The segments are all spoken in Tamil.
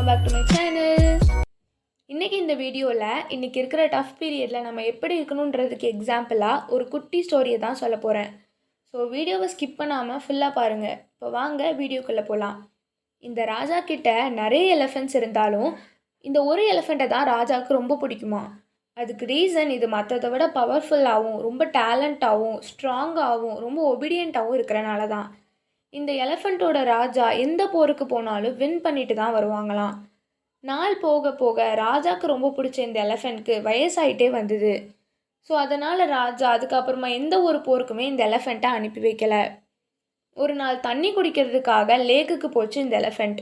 Welcome back to my channel. இன்றைக்கி இந்த வீடியோவில் இன்றைக்கி இருக்கிற டஃப் பீரியடில் நம்ம எப்படி இருக்கணுன்றதுக்கு எக்ஸாம்பிளாக ஒரு குட்டி ஸ்டோரியை தான் சொல்ல போகிறேன். ஸோ வீடியோவை ஸ்கிப் பண்ணாமல் ஃபுல்லாக பாருங்கள். இப்போ வாங்க வீடியோக்குள்ளே போகலாம். இந்த ராஜா கிட்ட நிறைய எலிஃபெண்ட்ஸ் இருந்தாலும் இந்த ஒரு எலிஃபெண்ட்டை தான் ராஜாவுக்கு ரொம்ப பிடிக்குமா. அதுக்கு ரீசன் இது மற்றதை விட பவர்ஃபுல்லாகவும் ரொம்ப டேலண்ட்டாகவும் ஸ்ட்ராங்காகவும் ரொம்ப ஒபீடியண்ட்டாகவும் இருக்கிறனால தான். இந்த எலிஃபெண்ட்டோட ராஜா எந்த போருக்கு போனாலும் வின் பண்ணிட்டு தான் வருவாங்களாம். நாள் போக போக ராஜாவுக்கு ரொம்ப பிடிச்ச இந்த எலிஃபெண்ட்க்கு வயசாயிட்டே வந்தது. ஸோ அதனால் ராஜா அதுக்கப்புறமா எந்த ஒரு போருக்குமே இந்த எலிஃபெண்ட்டை அனுப்பி வைக்கலை. ஒரு நாள் தண்ணி குடிக்கிறதுக்காக லேக்குக்கு போச்சு இந்த எலிஃபெண்ட்.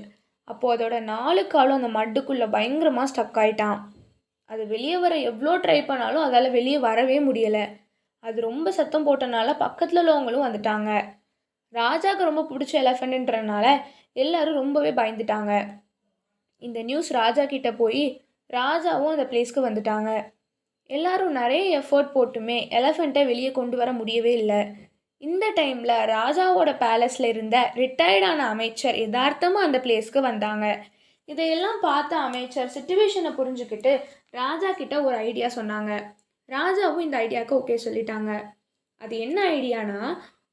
அப்போது அதோட 4 காலும் அந்த மட்டுக்குள்ளே பயங்கரமாக ஸ்டக் ஆகிட்டான். அது வெளியே வர எவ்வளோ ட்ரை பண்ணாலும் அதால் வெளியே வரவே முடியலை. அது ரொம்ப சத்தம் போட்டனால பக்கத்தில் உள்ளவங்களும் வந்துட்டாங்க. ராஜாவுக்கு ரொம்ப பிடிச்ச எலிஃபெண்ட்ன்றனால எல்லாரும் ரொம்பவே பயந்துட்டாங்க. இந்த நியூஸ் ராஜா கிட்ட போய் ராஜாவும் அந்த பிளேஸ்க்கு வந்துட்டாங்க. எல்லாரும் நிறைய எஃபர்ட் போட்டுமே எலிஃபெண்ட்டை வெளியே கொண்டு வர முடியவே இல்லை. இந்த டைமில் ராஜாவோட பேலஸில் இருந்த ரிட்டையர்டான அமைச்சர் யதார்த்தமாக அந்த பிளேஸ்க்கு வந்தாங்க. இதையெல்லாம் பார்த்த அமைச்சர் சிச்சுவேஷனை புரிஞ்சுக்கிட்டு ராஜா கிட்ட ஒரு ஐடியா சொன்னாங்க. ராஜாவும் இந்த ஐடியாவுக்கு ஓகே சொல்லிட்டாங்க. அது என்ன ஐடியானா,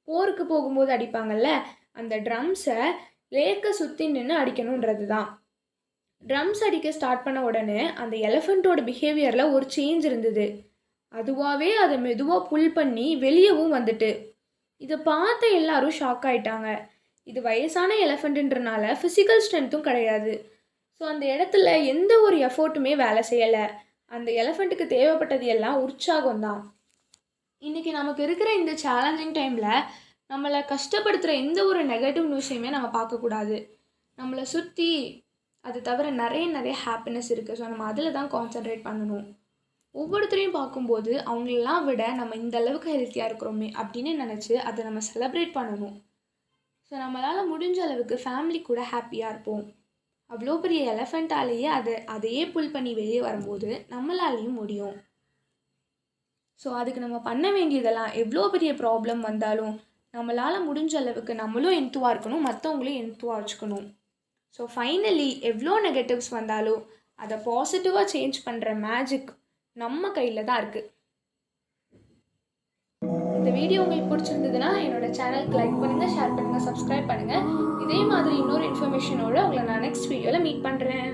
போருக்கு போகும்போது அடிப்பாங்கல்ல அந்த ட்ரம்ஸை லேக்கை சுற்றி நின்று அடிக்கணுன்றது தான். ட்ரம்ஸ் அடிக்க ஸ்டார்ட் பண்ண உடனே அந்த எலிஃபெண்ட்டோட பிஹேவியரில் ஒரு சேஞ்ச் இருந்தது. அதுவாகவே அதை மெதுவாக புல் பண்ணி வெளியவும் வந்துட்டு. இதை பார்த்த எல்லாரும் ஷாக் ஆகிட்டாங்க. இது வயசான எலிஃபெண்ட்டுன்றனால ஃபிசிக்கல் ஸ்ட்ரென்த்தும் கிடையாது. ஸோ அந்த இடத்துல எந்த ஒரு எஃபோர்ட்டுமே வேலை செய்யலை. அந்த எலிஃபெண்ட்டுக்கு தேவைப்பட்டது எல்லாம் உற்சாகம் தான். இன்றைக்கி நமக்கு இருக்கிற இந்த சேலஞ்சிங் டைமில் நம்மளை கஷ்டப்படுத்துகிற எந்த ஒரு நெகட்டிவ் நியூஸையுமே நம்ம பார்க்கக்கூடாது. நம்மளை சுற்றி அது தவிர நிறைய ஹாப்பினஸ் இருக்குது. ஸோ நம்ம அதில் தான் கான்சென்ட்ரேட் பண்ணணும். ஒவ்வொருத்தரையும் பார்க்கும்போது அவங்களெல்லாம் விட நம்ம இந்த அளவுக்கு ஹெல்த்தியாக இருக்கிறோமே அப்படின்னு நினச்சி அதை நம்ம செலிப்ரேட் பண்ணணும். ஸோ நம்மளால் முடிஞ்ச அளவுக்கு ஃபேமிலி கூட ஹாப்பியாக இருப்போம். அவ்வளோ பெரிய எலிஃபெண்ட்டாலேயே அதையே புல் பண்ணி வெளியே வரும்போது நம்மளாலேயும் முடியும். ஸோ அதுக்கு நம்ம பண்ண வேண்டியதெல்லாம் எவ்வளோ பெரிய ப்ராப்ளம் வந்தாலும் நம்மளால் முடிஞ்ச அளவுக்கு நம்மளும் என்த்துவாக இருக்கணும், மற்றவங்களையும் என்த்துவாக வச்சுக்கணும். ஸோ ஃபைனலி எவ்வளோ நெகட்டிவ்ஸ் வந்தாலும் அதை பாசிட்டிவாக சேஞ்ச் பண்ணுற மேஜிக் நம்ம கையில் தான் இருக்குது. இந்த வீடியோ உங்களுக்கு பிடிச்சிருந்ததுன்னா என்னோடய சேனலுக்கு லைக் பண்ணுங்கள், ஷேர் பண்ணுங்கள், சப்ஸ்கிரைப் பண்ணுங்கள். இதே மாதிரி இன்னொரு இன்ஃபர்மேஷனோடு உங்களை நான் நெக்ஸ்ட் வீடியோவில் மீட் பண்ணுறேன்.